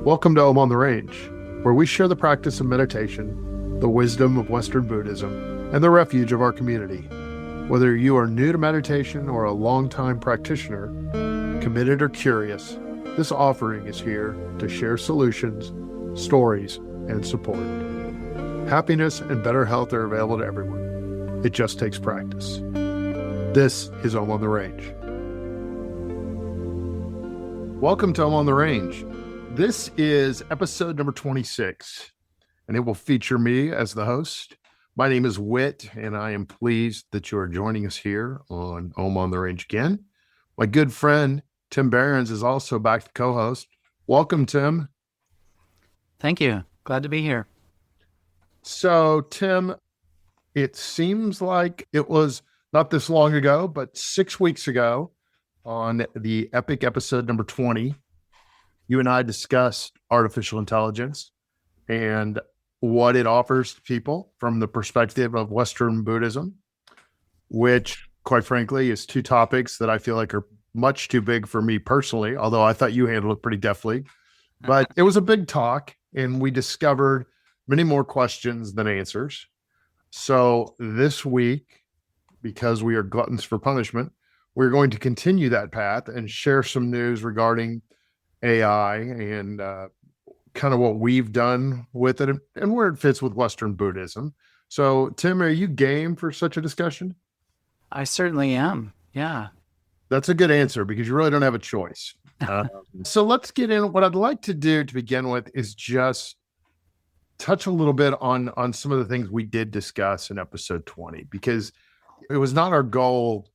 Welcome to Om on the Range, where we share the practice of meditation, the wisdom of Western Buddhism, and the refuge of our community. Whether you are new to meditation or a longtime practitioner, committed or curious, this offering is here to share solutions, stories, and support. Happiness and better health are available to everyone. It just takes practice. This is Om on the Range. Welcome to Om on the Range. This is episode number 26, and it will feature me as the host. My name is Whit, and I am pleased that you are joining us here on Om on the Range again. My good friend, Tim Behrens, is also back to co-host. Welcome, Tim. Thank you. Glad to be here. So, Tim, it seems like it was not this long ago, but 6 weeks ago on the epic episode number 20, you and I discussed artificial intelligence and what it offers to people from the perspective of Western Buddhism, which, quite frankly, is two topics that I feel like are much too big for me personally, although I thought you handled it pretty deftly. But it was a big talk, and we discovered many more questions than answers. So this week, because we are gluttons for punishment, we're going to continue that path and share some news regarding AI and kind of what we've done with it and where it fits with Western Buddhism. So, Tim, are you game for such a discussion? I certainly am. Yeah. That's a good answer because you really don't have a choice. So let's get in. What I'd like to do to begin with is just touch a little bit on some of the things we did discuss in episode 20, because it was not our goal,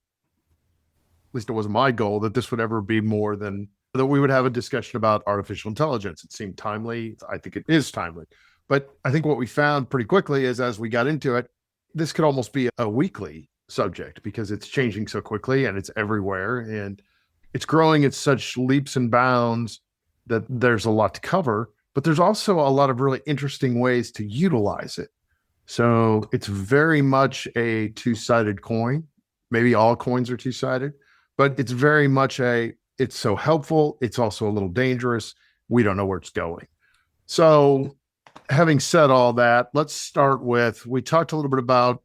at least it wasn't my goal, that this would ever be more than that we would have a discussion about artificial intelligence. It seemed timely. I think it is timely. But I think what we found pretty quickly is as we got into it, this could almost be a weekly subject because it's changing so quickly and it's everywhere and it's growing at such leaps and bounds that there's a lot to cover, but there's also a lot of really interesting ways to utilize it. So it's very much a two-sided coin. Maybe all coins are two-sided, but it's very much it's so helpful. It's also a little dangerous. We don't know where it's going. So having said all that, let's start with, we talked a little bit about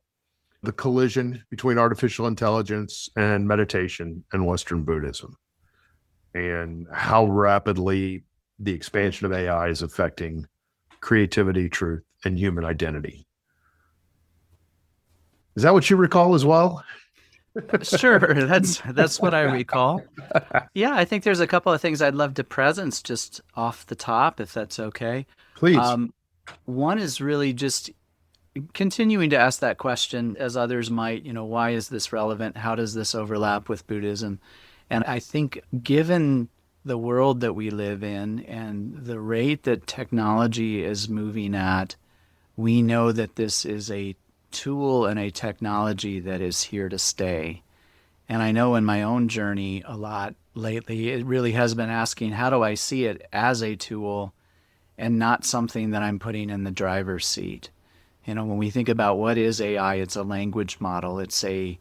the collision between artificial intelligence and meditation and Western Buddhism and how rapidly the expansion of AI is affecting creativity, truth, and human identity. Is that what you recall as well? Sure. That's what I recall. Yeah, I think there's a couple of things I'd love to presence just off the top, if that's okay. Please. One is really just continuing to ask that question, as others might, why is this relevant? How does this overlap with Buddhism? And I think given the world that we live in and the rate that technology is moving at, we know that this is a tool and a technology that is here to stay. And I know in my own journey a lot lately, it really has been asking, how do I see it as a tool and not something that I'm putting in the driver's seat? When we think about what is AI, it's a language model. It's a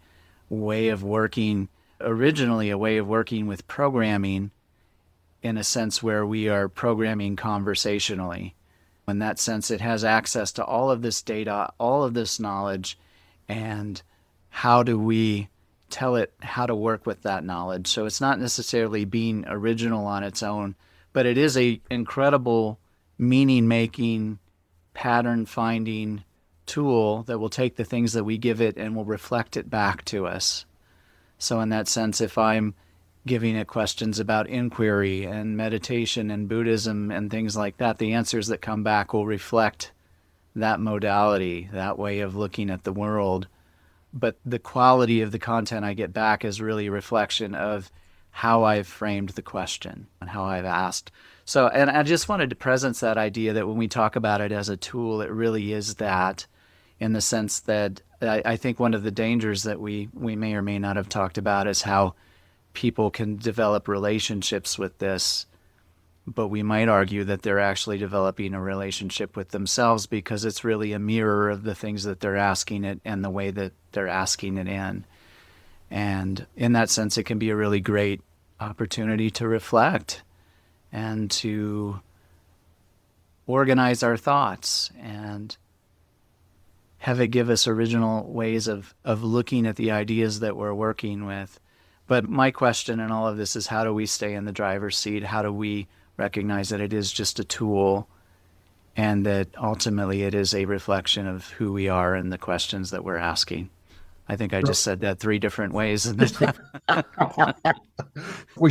way of working, originally a way of working with programming in a sense where we are programming conversationally. In that sense, it has access to all of this data, all of this knowledge, and how do we tell it how to work with that knowledge? So it's not necessarily being original on its own, but it is a incredible meaning-making, pattern-finding tool that will take the things that we give it and will reflect it back to us. So in that sense, if I'm giving it questions about inquiry and meditation and Buddhism and things like that, the answers that come back will reflect that modality, that way of looking at the world. But the quality of the content I get back is really a reflection of how I've framed the question and how I've asked. So, and I just wanted to presence that idea that when we talk about it as a tool, it really is that, in the sense that I think one of the dangers that we may or may not have talked about is how people can develop relationships with this, but we might argue that they're actually developing a relationship with themselves because it's really a mirror of the things that they're asking it and the way that they're asking it in. And in that sense, it can be a really great opportunity to reflect and to organize our thoughts and have it give us original ways of looking at the ideas that we're working with. But my question in all of this is, how do we stay in the driver's seat? How do we recognize that it is just a tool and that ultimately it is a reflection of who we are and the questions that we're asking? I think I just said that 3 different ways. We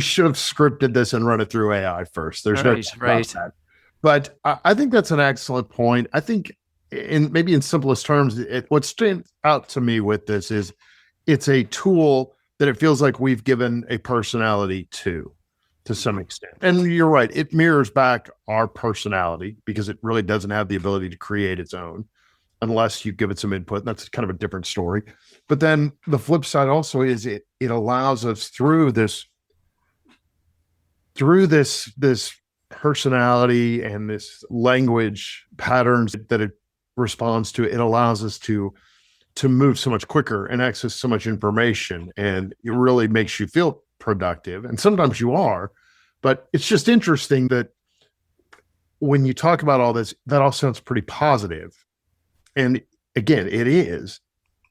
should have scripted this and run it through AI first. There's no doubt right. about that. But I think that's an excellent point. I think in simplest terms, what stands out to me with this is it's a tool that it feels like we've given a personality to some extent. And you're right, it mirrors back our personality because it really doesn't have the ability to create its own unless you give it some input. And that's kind of a different story. But then the flip side also is it allows us through this personality and this language patterns that it responds to, it allows us to move so much quicker and access so much information, and it really makes you feel productive. And sometimes you are, but it's just interesting that when you talk about all this, that all sounds pretty positive. And again, it is,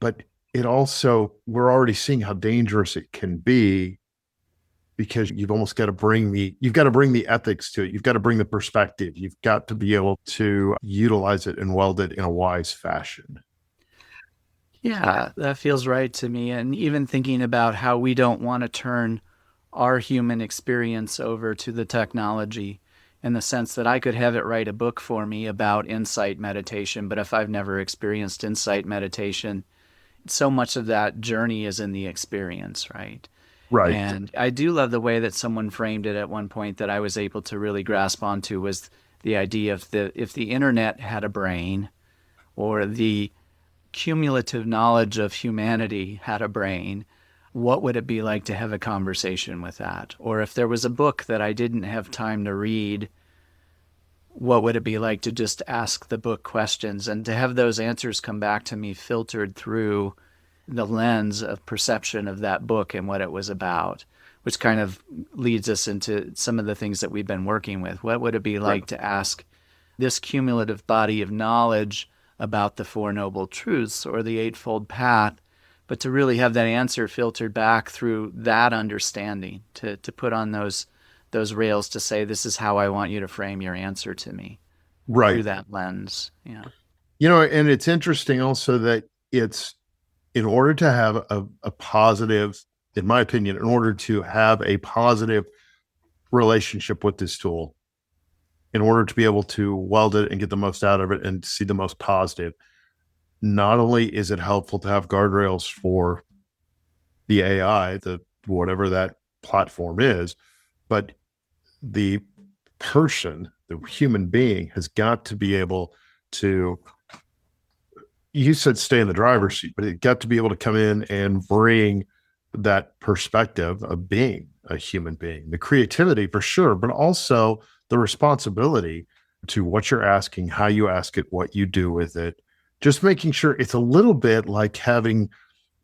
but it also, we're already seeing how dangerous it can be because you've almost got to bring the ethics to it. You've got to bring the perspective. You've got to be able to utilize it and weld it in a wise fashion. Yeah, that feels right to me. And even thinking about how we don't want to turn our human experience over to the technology, in the sense that I could have it write a book for me about insight meditation, but if I've never experienced insight meditation, so much of that journey is in the experience, right? Right. And I do love the way that someone framed it at one point that I was able to really grasp onto, was the idea of if the internet had a brain, or the cumulative knowledge of humanity had a brain, what would it be like to have a conversation with that? Or if there was a book that I didn't have time to read, what would it be like to just ask the book questions and to have those answers come back to me filtered through the lens of perception of that book and what it was about, which kind of leads us into some of the things that we've been working with. What would it be like to ask this cumulative body of knowledge about the Four Noble Truths or the Eightfold Path, but to really have that answer filtered back through that understanding, to put on those rails to say, this is how I want you to frame your answer to me, right, through that lens. Yeah. And it's interesting also that it's, in order to have a positive, in my opinion, in order to have a positive relationship with this tool, in order to be able to weld it and get the most out of it and see the most positive, not only is it helpful to have guardrails for the AI, whatever that platform is, but the person, the human being, has got to be able to, you said stay in the driver's seat, but it got to be able to come in and bring that perspective of being a human being, the creativity for sure, but also the responsibility to what you're asking, how you ask it, what you do with it, just making sure it's a little bit like having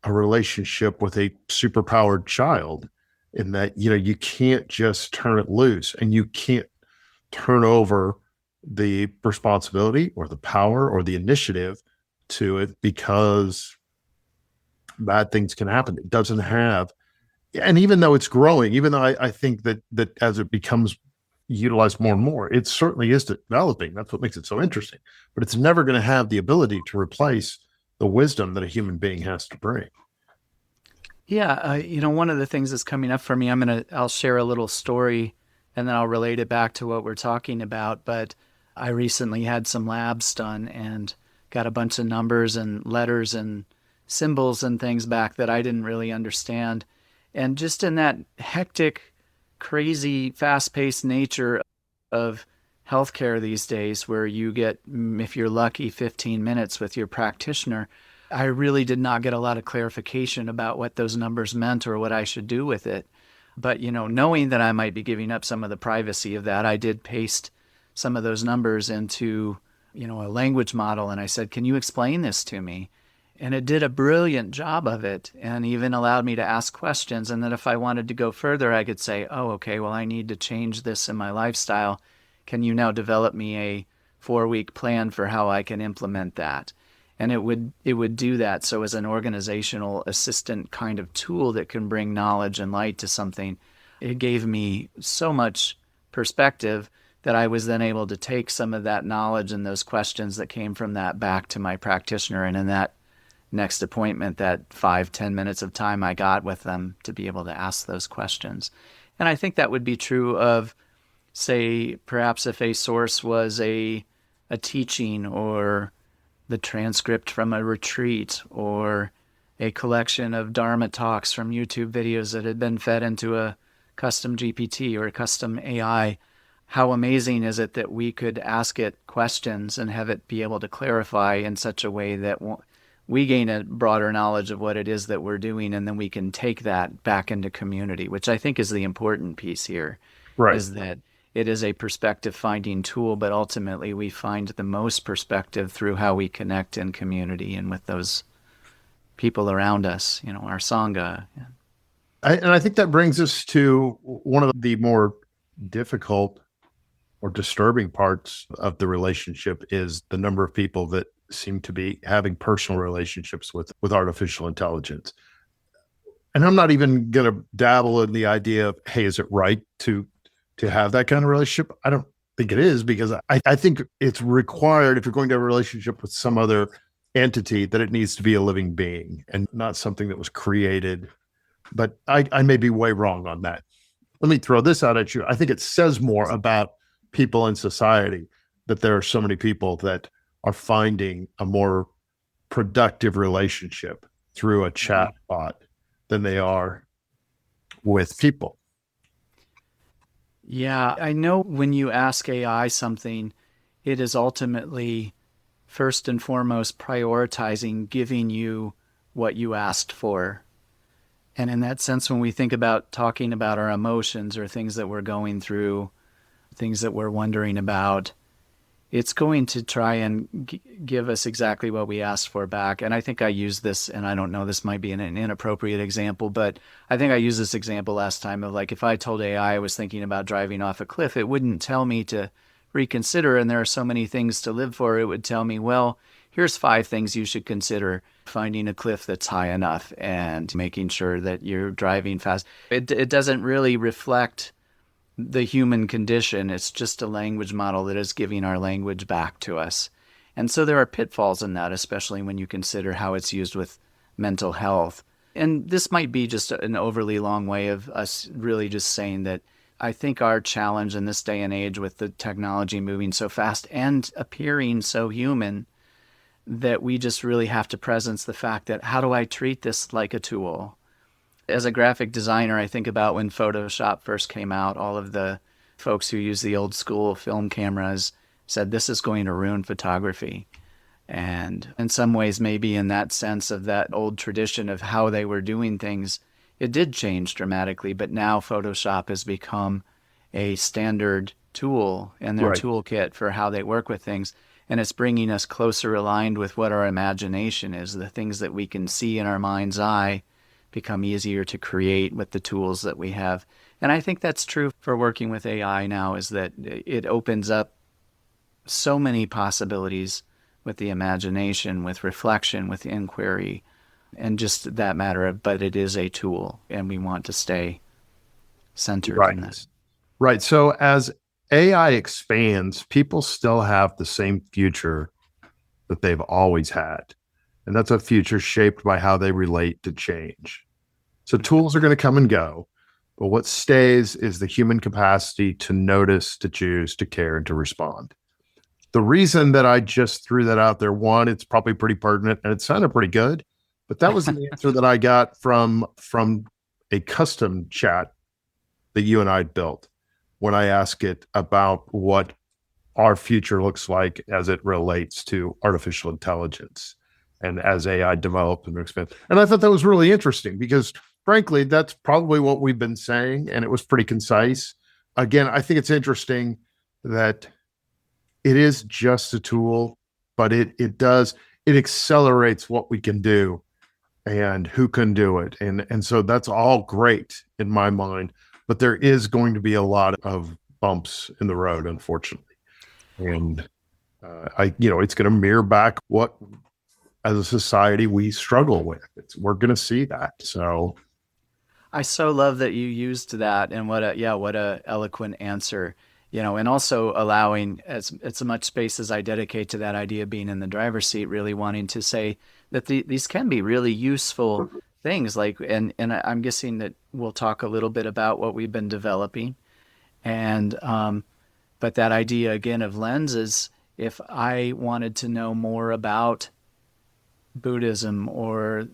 a relationship with a superpowered child, in that, you can't just turn it loose and you can't turn over the responsibility or the power or the initiative to it, because bad things can happen. It doesn't have, and even though it's growing, even though I think that as it becomes utilized more and more, it certainly is developing. That's what makes it so interesting, but it's never going to have the ability to replace the wisdom that a human being has to bring. Yeah. One of the things that's coming up for me, I'll share a little story and then I'll relate it back to what we're talking about. But I recently had some labs done and got a bunch of numbers and letters and symbols and things back that I didn't really understand. And just in that hectic, crazy, fast-paced nature of healthcare these days, where you get, if you're lucky, 15 minutes with your practitioner, I really did not get a lot of clarification about what those numbers meant or what I should do with it. But, knowing that I might be giving up some of the privacy of that, I did paste some of those numbers into, a language model. And I said, can you explain this to me? And it did a brilliant job of it, and even allowed me to ask questions. And then if I wanted to go further, I could say, oh, okay, well, I need to change this in my lifestyle. Can you now develop me a 4-week plan for how I can implement that. And it would do that. So as an organizational assistant kind of tool that can bring knowledge and light to something, it gave me so much perspective that I was then able to take some of that knowledge and those questions that came from that back to my practitioner. And in that next appointment, that 5-10 minutes of time I got with them to be able to ask those questions. And I think that would be true of, say, perhaps if a source was a teaching or the transcript from a retreat or a collection of Dharma talks from YouTube videos that had been fed into a custom GPT or a custom AI. How amazing is it that we could ask it questions and have it be able to clarify in such a way that we gain a broader knowledge of what it is that we're doing, and then we can take that back into community, which I think is the important piece here, Right. is that it is a perspective finding tool, but ultimately we find the most perspective through how we connect in community and with those people around us, our Sangha. And I think that brings us to one of the more difficult or disturbing parts of the relationship is the number of people that seem to be having personal relationships with artificial intelligence. And I'm not even going to dabble in the idea of, hey, is it right to have that kind of relationship? I don't think it is, because I think it's required, if you're going to have a relationship with some other entity, that it needs to be a living being and not something that was created. But I may be way wrong on that. Let me throw this out at you. I think it says more about people in society that there are so many people that are finding a more productive relationship through a chat bot than they are with people. Yeah, I know when you ask AI something, it is ultimately first and foremost prioritizing giving you what you asked for. And in that sense, when we think about talking about our emotions or things that we're going through, things that we're wondering about, it's going to try and give us exactly what we asked for back. And I think I used this, and I don't know, this might be an inappropriate example, but I think I used this example last time of, like, if I told AI I was thinking about driving off a cliff, it wouldn't tell me to reconsider, and there are so many things to live for. It would tell me, well, here's 5 things you should consider: finding a cliff that's high enough and making sure that you're driving fast. It doesn't really reflect the human condition. It's just a language model that is giving our language back to us. And so there are pitfalls in that, especially when you consider how it's used with mental health. And this might be just an overly long way of us really just saying that I think our challenge in this day and age, with the technology moving so fast and appearing so human, that we just really have to presence the fact that, how do I treat this like a tool? As a graphic designer, I think about when Photoshop first came out, all of the folks who use the old school film cameras said this is going to ruin photography. And in some ways, maybe in that sense of that old tradition of how they were doing things, it did change dramatically. But now Photoshop has become a standard tool in their toolkit for how they work with things. And it's bringing us closer aligned with what our imagination is. The things that we can see in our mind's eye become easier to create with the tools that we have. And I think that's true for working with AI now, is that it opens up so many possibilities with the imagination, with reflection, with inquiry, and just that matter of, but it is a tool, and we want to stay centered in this. Right. So as AI expands, people still have the same future that they've always had. And that's a future shaped by how they relate to change. So tools are going to come and go, but what stays is the human capacity to notice, to choose, to care, and to respond. The reason that I just threw that out there, one, it's probably pretty pertinent and it sounded pretty good, but that was the answer that I got from a custom chat that you and I built when I asked it about what our future looks like as it relates to artificial intelligence and as AI develops and expands. And I thought that was really interesting because, frankly, that's probably what we've been saying, and it was pretty concise. Again, I think it's interesting that it is just a tool, but it accelerates what we can do and who can do it. And so that's all great in my mind, but there is going to be a lot of bumps in the road, unfortunately. And It's going to mirror back what as a society we struggle with. We're going to see that. So I so love that you used that, and what a eloquent answer. And also allowing as much space as I dedicate to that idea of being in the driver's seat, really wanting to say that these can be really useful things. Like, and I'm guessing that we'll talk a little bit about what we've been developing, and but that idea again of lenses. If I wanted to know more about Buddhism or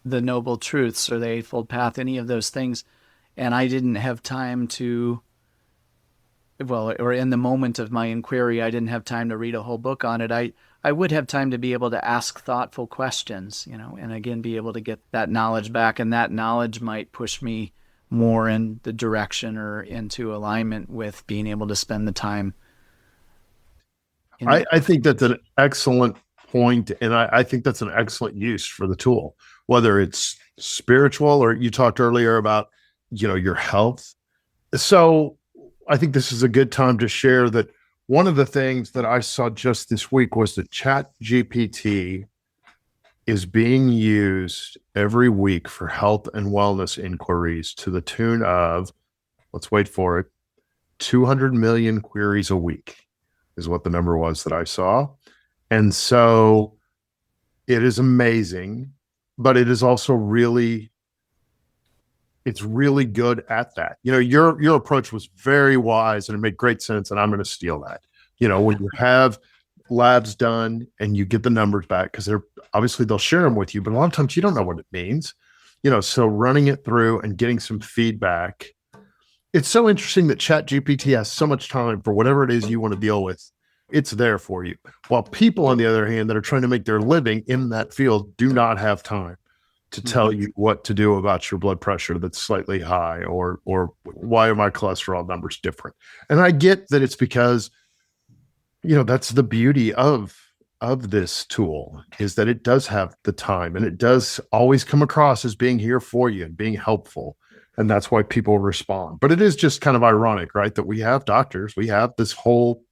the Noble Truths or the Eightfold Path, any of those things, and I didn't have time to, well, or in the moment of my inquiry, I didn't have time to read a whole book on it, I would have time to be able to ask thoughtful questions, and again, be able to get that knowledge back. And that knowledge might push me more in the direction or into alignment with being able to spend the time. I think that's an excellent point, and I think that's an excellent use for the tool, whether it's spiritual or you talked earlier about, your health. So I think this is a good time to share that one of the things that I saw just this week was that Chat GPT is being used every week for health and wellness inquiries to the tune of, let's wait for it, 200 million queries a week is what the number was that I saw. And so it is amazing, but it is also it's really good at that. Your approach was very wise and it made great sense. And I'm going to steal that. When you have labs done and you get the numbers back, because they'll share them with you, but a lot of times you don't know what it means, so running it through and getting some feedback. It's so interesting that Chat GPT has so much time for whatever it is you want to deal with. It's there for you. While people, on the other hand, that are trying to make their living in that field do not have time to tell you what to do about your blood pressure that's slightly high, or why are my cholesterol numbers different? And I get that it's because, that's the beauty of this tool, is that it does have the time and it does always come across as being here for you and being helpful. And that's why people respond. But it is just kind of ironic, right? That we have doctors, we have this whole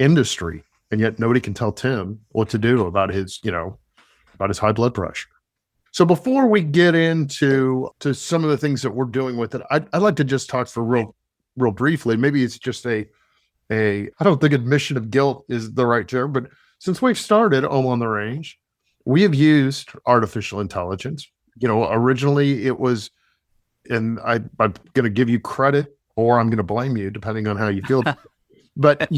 industry, and yet nobody can tell Tim what to do about his high blood pressure. So before we get into some of the things that we're doing with it, I'd like to just talk for real briefly. Maybe it's just I don't think admission of guilt is the right term, but since we've started On the Range, we have used artificial intelligence. Originally it was, and I'm going to give you credit or I'm going to blame you depending on how you feel. But,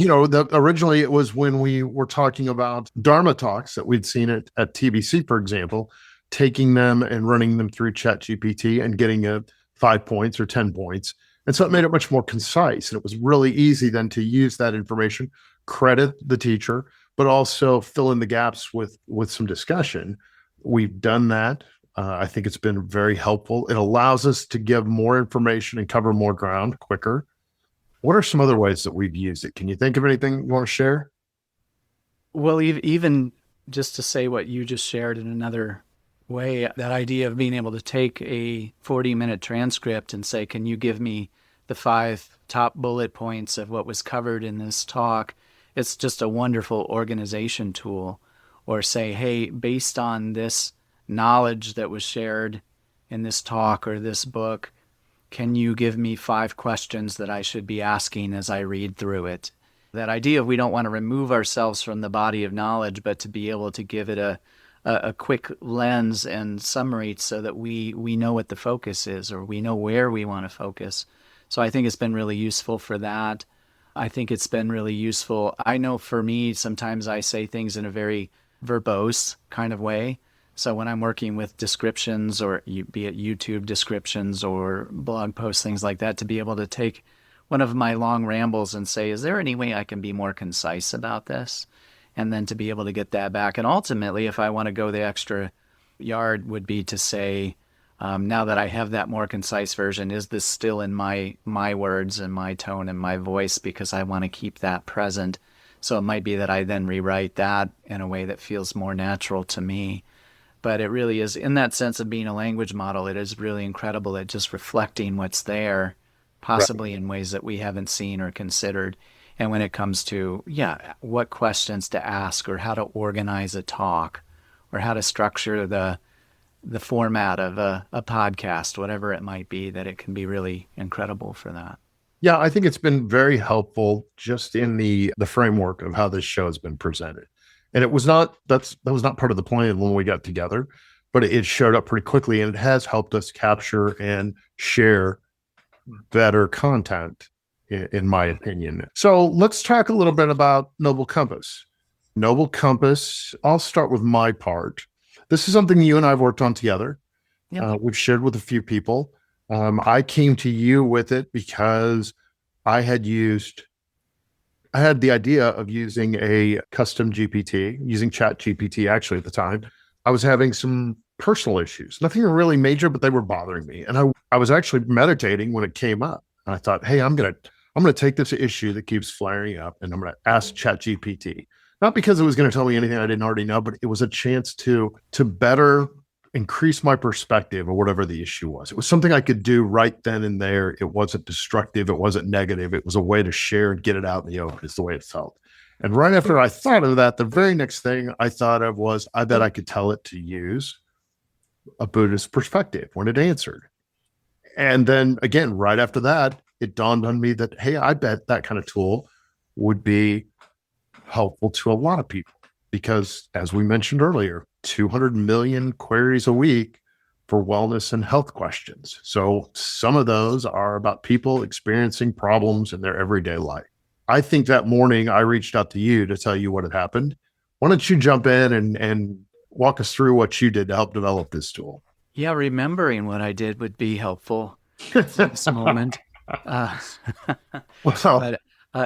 originally it was when we were talking about Dharma talks that we'd seen at TBC, for example, taking them and running them through Chat GPT and getting 5 points or 10 points. And so it made it much more concise. And it was really easy then to use that information, credit the teacher, but also fill in the gaps with some discussion. We've done that. I think it's been very helpful. It allows us to give more information and cover more ground quicker. What are some other ways that we've used it? Can you think of anything you want to share? Well, even just to say what you just shared in another way, that idea of being able to take a 40-minute transcript and say, can you give me the 5 top bullet points of what was covered in this talk? It's just a wonderful organization tool. Or say, hey, based on this knowledge that was shared in this talk or this book, can you give me 5 questions that I should be asking as I read through it? That idea of we don't want to remove ourselves from the body of knowledge, but to be able to give it a quick lens and summary so that we know what the focus is, or we know where we want to focus. So I think it's been really useful for that. I think it's been really useful. I know for me, sometimes I say things in a very verbose kind of way. So when I'm working with descriptions, or be it YouTube descriptions or blog posts, things like that, to be able to take one of my long rambles and say, is there any way I can be more concise about this? And then to be able to get that back. And ultimately, if I want to go the extra yard, would be to say, now that I have that more concise version, is this still in my words and my tone and my voice? Because I want to keep that present. So it might be that I then rewrite that in a way that feels more natural to me. But it really is, in that sense of being a language model, it is really incredible at just reflecting what's there, possibly in ways that we haven't seen or considered. And when it comes to, what questions to ask or how to organize a talk or how to structure the format of a podcast, whatever it might be, that it can be really incredible for that. Yeah, I think it's been very helpful just in the framework of how this show has been presented. And it was not that was not part of the plan when we got together, but it showed up pretty quickly, and it has helped us capture and share better content, in my opinion. So let's talk a little bit about Noble Compass. Noble Compass, I'll start with my part. This is something you and I have worked on together. Yeah. We've shared with a few people. I came to you with it because I had the idea of using a custom GPT, using Chat GPT actually at the time. I was having some personal issues, nothing really major, but they were bothering me. And I was actually meditating when it came up. And I thought, hey, I'm going to take this issue that keeps flaring up and I'm going to ask Chat GPT. Not because it was going to tell me anything I didn't already know, but it was a chance to better increase my perspective of whatever the issue was. It was something I could do right then and there. It wasn't destructive. It wasn't negative. It was a way to share and get it out in the open is the way it felt. And right after I thought of that, the very next thing I thought of was, I bet I could tell it to use a Buddhist perspective when it answered. And then again, right after that, it dawned on me that, hey, I bet that kind of tool would be helpful to a lot of people because, as we mentioned earlier, 200 million queries a week for wellness and health questions. So some of those are about people experiencing problems in their everyday life. I think that morning I reached out to you to tell you what had happened. Why don't you jump in and walk us through what you did to help develop this tool? Yeah, remembering what I did would be helpful at this moment. But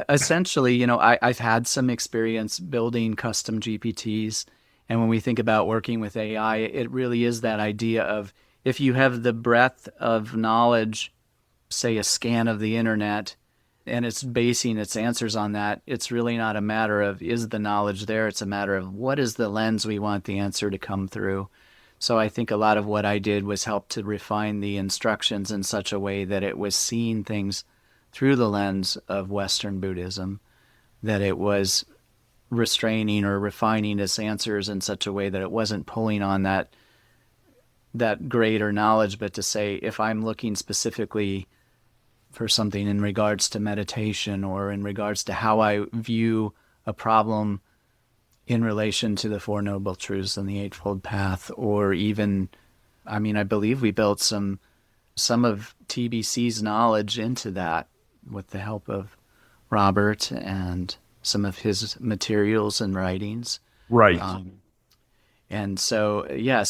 essentially, I've had some experience building custom GPTs. And when we think about working with AI, it really is that idea of, if you have the breadth of knowledge, say a scan of the internet, and it's basing its answers on that, it's really not a matter of, is the knowledge there? It's a matter of, what is the lens we want the answer to come through? So I think a lot of what I did was help to refine the instructions in such a way that it was seeing things through the lens of Western Buddhism, that it was restraining or refining its answers in such a way that it wasn't pulling on that greater knowledge, but to say, if I'm looking specifically for something in regards to meditation or in regards to how I view a problem in relation to the Four Noble Truths and the Eightfold Path, or even, I believe we built some of TBC's knowledge into that with the help of Robert and some of his materials and writings. Right. And so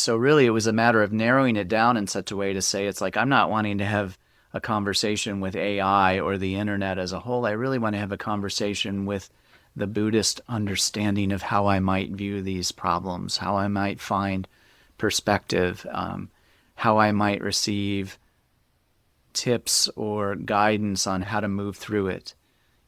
really it was a matter of narrowing it down in such a way to say, it's like, I'm not wanting to have a conversation with AI or the internet as a whole. I really want to have a conversation with the Buddhist understanding of how I might view these problems, how I might find perspective, how I might receive tips or guidance on how to move through it.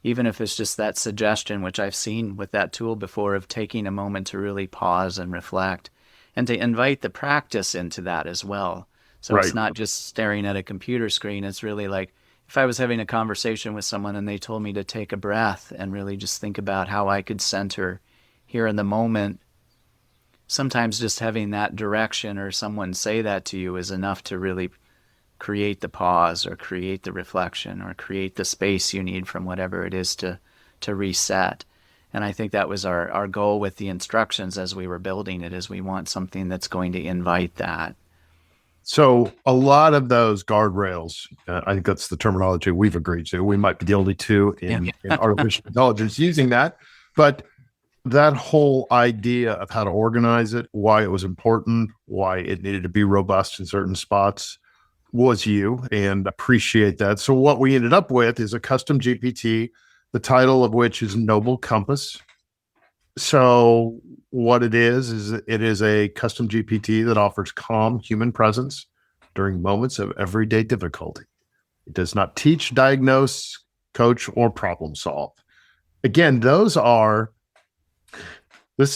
Even if it's just that suggestion, which I've seen with that tool before, of taking a moment to really pause and reflect, and to invite the practice into that as well. So It's not just staring at a computer screen. It's really like, if I was having a conversation with someone and they told me to take a breath and really just think about how I could center here in the moment, sometimes just having that direction or someone say that to you is enough to really create the pause or create the reflection or create the space you need from whatever it is to reset. And I think that was our goal with the instructions as we were building it, is we want something that's going to invite that. So a lot of those guardrails, I think that's the terminology we've agreed to. We might be the only two in artificial intelligence using that, but that whole idea of how to organize it, why it was important, why it needed to be robust in certain spots, was you, and appreciate that. So what we ended up with is a custom GPT, the title of which is Noble Compass. So what it is it is a custom GPT that offers calm human presence during moments of everyday difficulty. It does not teach, diagnose, coach, or problem solve. Again, this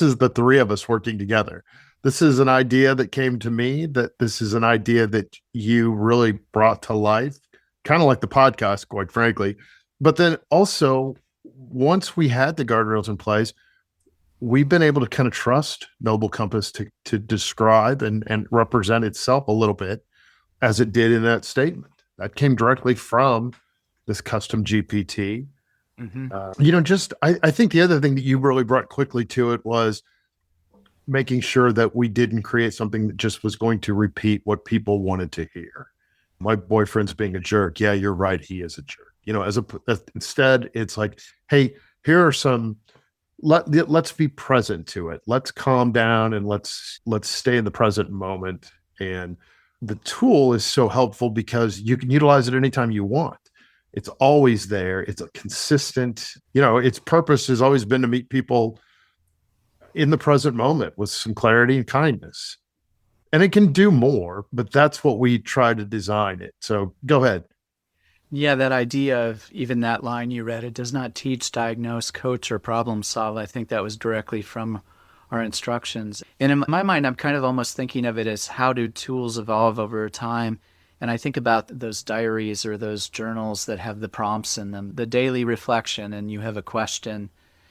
is the three of us working together. This is an idea that came to me, that this is an idea that you really brought to life, kind of like the podcast, quite frankly. But then also once we had the guardrails in place, we've been able to kind of trust Noble Compass to describe and represent itself a little bit as it did in that statement. That came directly from this custom GPT. I think the other thing that you really brought quickly to it was making sure that we didn't create something that just was going to repeat what people wanted to hear. My boyfriend's being a jerk. Yeah, you're right. He is a jerk. Instead, it's like, hey, here are some. Let's be present to it. Let's calm down and let's stay in the present moment. And the tool is so helpful because you can utilize it anytime you want. It's always there. It's a consistent, its purpose has always been to meet people in the present moment with some clarity and kindness. And it can do more, but that's what we try to design it. So go ahead. Yeah, that idea of even that line you read, it does not teach, diagnose, coach, or problem solve. I think that was directly from our instructions. And in my mind, I'm kind of almost thinking of it as how do tools evolve over time. And I think about those diaries or those journals that have the prompts in them, the daily reflection, and you have a question.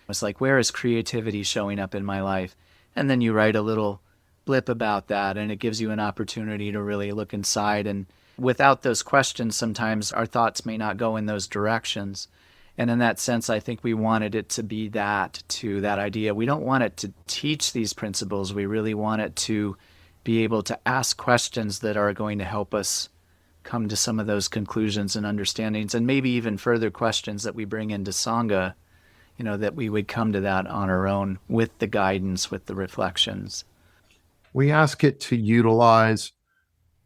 It's like, where is creativity showing up in my life? And then you write a little blip about that, and it gives you an opportunity to really look inside. And without those questions, sometimes our thoughts may not go in those directions. And in that sense, I think we wanted it to be that idea. We don't want it to teach these principles. We really want it to be able to ask questions that are going to help us come to some of those conclusions and understandings, and maybe even further questions that we bring into Sangha, that we would come to that on our own with the guidance, with the reflections. We ask it to utilize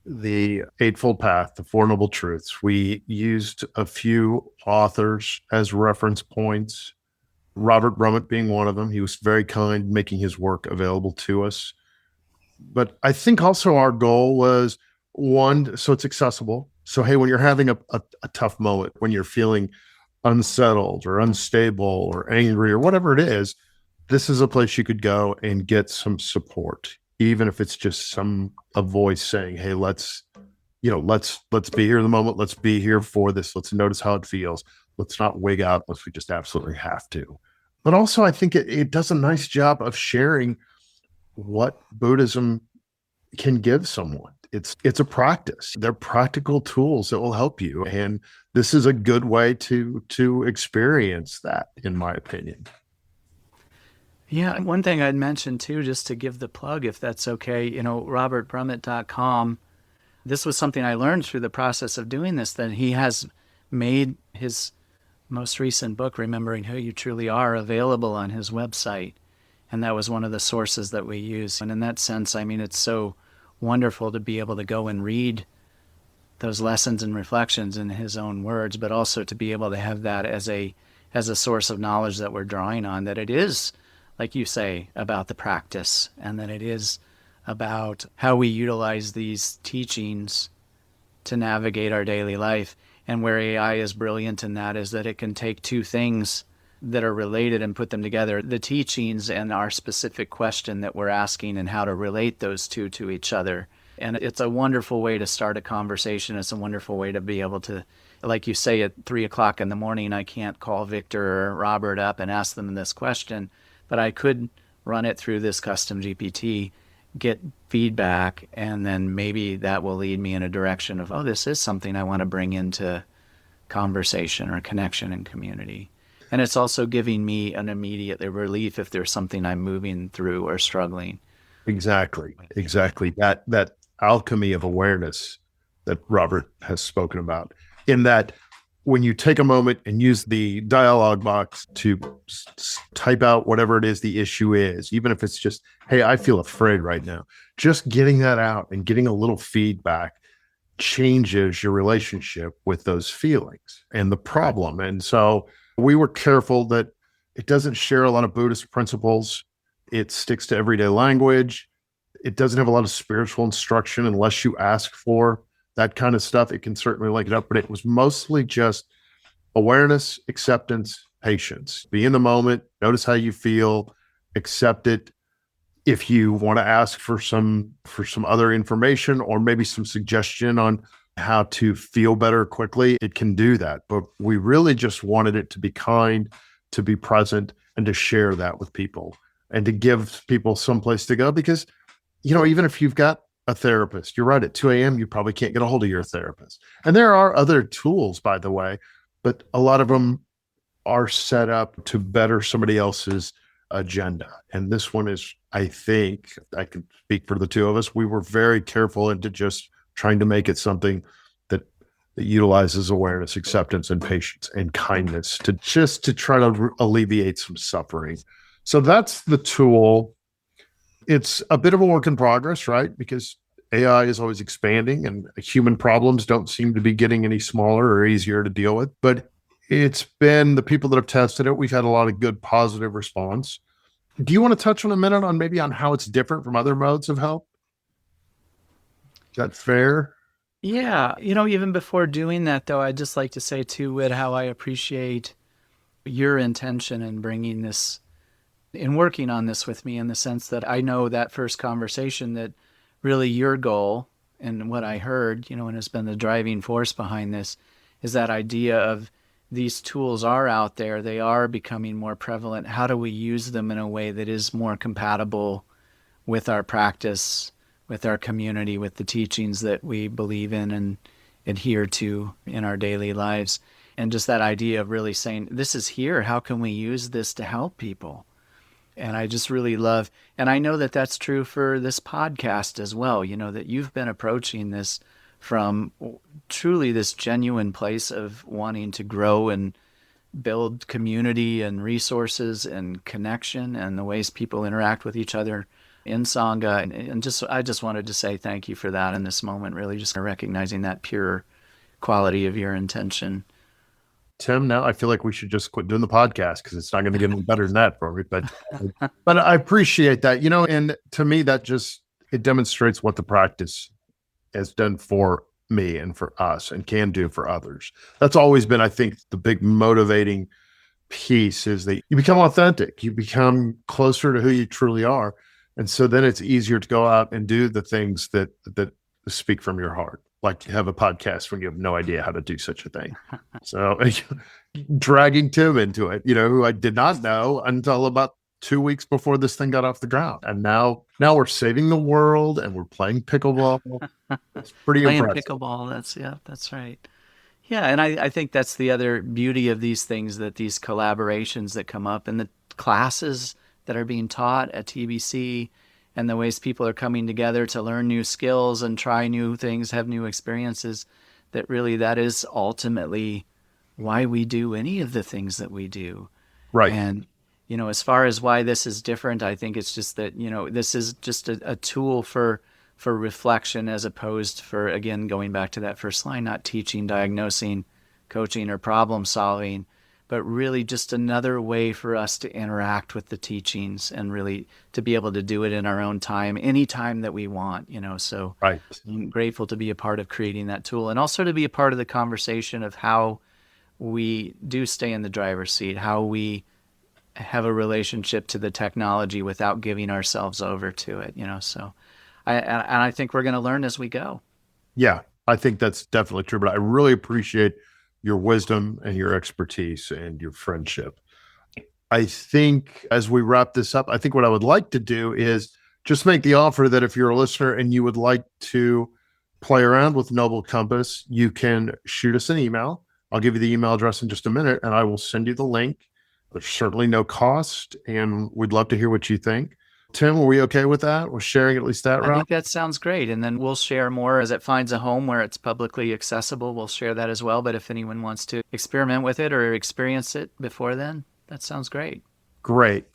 the Eightfold Path, the Four Noble Truths. We used a few authors as reference points, Robert Brummett being one of them. He was very kind, making his work available to us. But I think also our goal was, one, so it's accessible. So, hey, when you're having a tough moment, when you're feeling unsettled or unstable or angry or whatever it is, this is a place you could go and get some support, even if it's just a voice saying, hey, let's be here in the moment. Let's be here for this. Let's notice how it feels. Let's not wig out unless we just absolutely have to. But also, I think it does a nice job of sharing what Buddhism can give someone. It's a practice. They're practical tools that will help you. And this is a good way to experience that, in my opinion. Yeah, one thing I'd mention too, just to give the plug, if that's okay, robertbrummett.com. This was something I learned through the process of doing this, that he has made his most recent book, Remembering Who You Truly Are, available on his website. And that was one of the sources that we use. And in that sense, I mean, it's so wonderful to be able to go and read those lessons and reflections in his own words, but also to be able to have that as a source of knowledge that we're drawing on, that it is, like you say, about the practice, and that it is about how we utilize these teachings to navigate our daily life. And where AI is brilliant in that is that it can take two things that are related and put them together, the teachings and our specific question that we're asking, and how to relate those two to each other. And it's a wonderful way to start a conversation. It's a wonderful way to be able to, like you say, at 3:00 in the morning, I can't call Victor or Robert up and ask them this question, but I could run it through this custom GPT, get feedback, and then maybe that will lead me in a direction of, oh, this is something I want to bring into conversation or connection and community. And it's also giving me an immediate relief if there's something I'm moving through or struggling. Exactly. That alchemy of awareness that Robert has spoken about, in that when you take a moment and use the dialogue box to type out whatever it is the issue is, even if it's just, hey, I feel afraid right now, just getting that out and getting a little feedback changes your relationship with those feelings and the problem. And so we were careful that it doesn't share a lot of Buddhist principles. It sticks to everyday language. It doesn't have a lot of spiritual instruction unless you ask for that kind of stuff. It can certainly link it up, but it was mostly just awareness, acceptance, patience. Be in the moment, notice how you feel, accept it. If you want to ask for some other information or maybe some suggestion on how to feel better quickly, it can do that. But we really just wanted it to be kind, to be present and to share that with people and to give people some place to go. Because, even if you've got a therapist, you're right, at 2 a.m., you probably can't get a hold of your therapist. And there are other tools, by the way, but a lot of them are set up to better somebody else's agenda. And this one is, I think, I can speak for the two of us, we were very careful into just trying to make it something that utilizes awareness, acceptance, and patience and kindness to try to alleviate some suffering. So that's the tool. It's a bit of a work in progress, right? Because AI is always expanding and human problems don't seem to be getting any smaller or easier to deal with. But it's been the people that have tested it. We've had a lot of good positive response. Do you want to touch on a minute on maybe on how it's different from other modes of help? Is that fair? Yeah. Even before doing that, though, I'd just like to say too, Whit, how I appreciate your intention in bringing this, in working on this with me, in the sense that I know that first conversation that really your goal and what I heard, and has been the driving force behind this, is that idea of these tools are out there, they are becoming more prevalent. How do we use them in a way that is more compatible with our practice, with our community, with the teachings that we believe in and adhere to in our daily lives? And just that idea of really saying, this is here, how can we use this to help people? And I just really love, and I know that that's true for this podcast as well, that you've been approaching this from truly this genuine place of wanting to grow and build community and resources and connection and the ways people interact with each other in Sangha. And I just wanted to say thank you for that in this moment, really just recognizing that pure quality of your intention. Tim, now I feel like we should just quit doing the podcast because it's not going to get any better than that for me. But I appreciate that, and to me, that it demonstrates what the practice has done for me and for us and can do for others. That's always been, I think, the big motivating piece is that you become authentic, you become closer to who you truly are. And so then it's easier to go out and do the things that speak from your heart, like you have a podcast when you have no idea how to do such a thing. So dragging Tim into it, who I did not know until about 2 weeks before this thing got off the ground. And now we're saving the world and we're playing pickleball. It's pretty impressive. Pickleball, that's right. Yeah, and I think that's the other beauty of these things, that these collaborations that come up and the classes that are being taught at TBC and the ways people are coming together to learn new skills and try new things, have new experiences, that really that is ultimately why we do any of the things that we do. Right. And as far as why this is different, I think it's just that, this is just a tool for reflection, as opposed for, again, going back to that first line, not teaching, diagnosing, coaching, or problem solving, but really just another way for us to interact with the teachings and really to be able to do it in our own time, any time that we want, So right. I'm grateful to be a part of creating that tool, and also to be a part of the conversation of how we do stay in the driver's seat, how we have a relationship to the technology without giving ourselves over to it, so I think we're going to learn as we go. Yeah, I think that's definitely true, but I really appreciate your wisdom and your expertise and your friendship. I think as we wrap this up, I think what I would like to do is just make the offer that if you're a listener and you would like to play around with Noble Compass, you can shoot us an email. I'll give you the email address in just a minute and I will send you the link. There's certainly no cost, and we'd love to hear what you think. Tim, are we okay with that? We're sharing at least that route? I think that sounds great. And then we'll share more as it finds a home where it's publicly accessible. We'll share that as well. But if anyone wants to experiment with it or experience it before then, that sounds great. Great.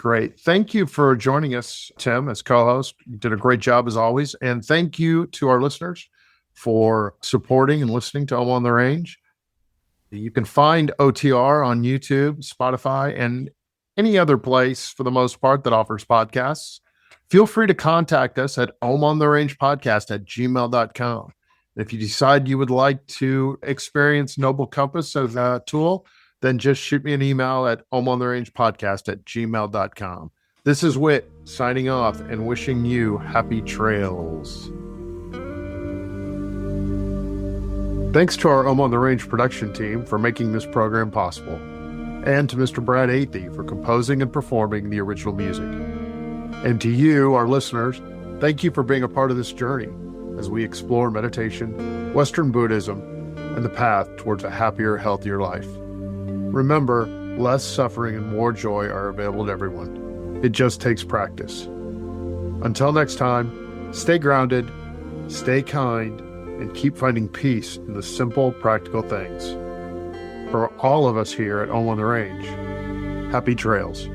Thank you for joining us, Tim, as co-host. You did a great job as always. And thank you to our listeners for supporting and listening to Om on the Range. You can find OTR on YouTube, Spotify, and any other place, for the most part, that offers podcasts. Feel free to contact us at omontherange@gmail.com. If you decide you would like to experience Noble Compass as a tool, then just shoot me an email at omontherange@gmail.com. This is Whit signing off and wishing you happy trails. Thanks to our Om on the Range production team for making this program possible. and to Mr. Brad Athey for composing and performing the original music. And to you, our listeners, thank you for being a part of this journey as we explore meditation, Western Buddhism, and the path towards a happier, healthier life. Remember, less suffering and more joy are available to everyone. It just takes practice. Until next time, stay grounded, stay kind, and keep finding peace in the simple, practical things. For all of us here at Om on the Range, happy trails.